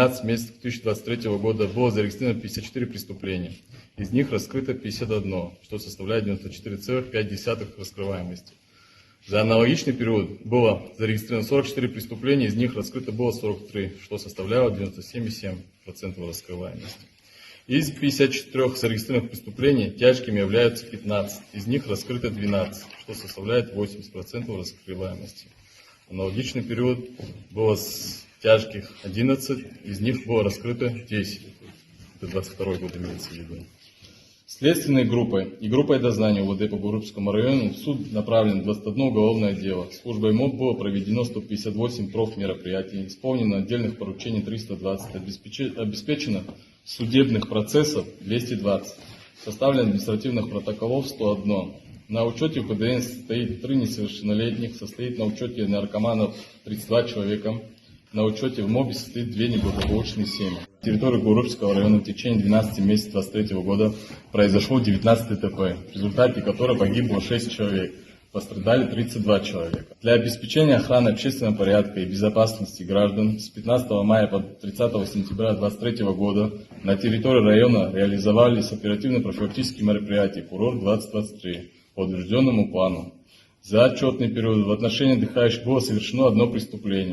15 месяцев 2023 года было зарегистрировано 54 преступления. Из них раскрыто 51, что составляет 94,5% раскрываемости. За аналогичный период было зарегистрировано 44 преступления, из них раскрыто было 43, что составляло 97,7% раскрываемости. Из 54 зарегистрированных преступлений тяжкими являются 15, из них раскрыто 12, что составляет 80% раскрываемости. Аналогичный период было тяжких 11, из них было раскрыто 10. Это 22 год имеется в виду. Следственной группой и группой дознания УВД по Гурупскому району в суд направлено 21 уголовное дело. Службой МОП было проведено 158 профмероприятий, исполнено отдельных поручений 320, обеспечено судебных процессов 220, составлено административных протоколов 101. На учете в ПДН состоит 3 несовершеннолетних, состоит на учете наркоманов 32 человека, на учете в МОБе состоит 2 неблагополучные семьи. На территории Гурупского района в течение 12 месяцев 2023 года произошло 19 ДТП, в результате которого погибло 6 человек, пострадали 32 человека. Для обеспечения охраны общественного порядка и безопасности граждан с 15 мая по 30 сентября 2023 года на территории района реализовались оперативно-профилактические мероприятия «Курорт-2023» по утвержденному плану. За отчетный период в отношении отдыхающих было совершено одно преступление.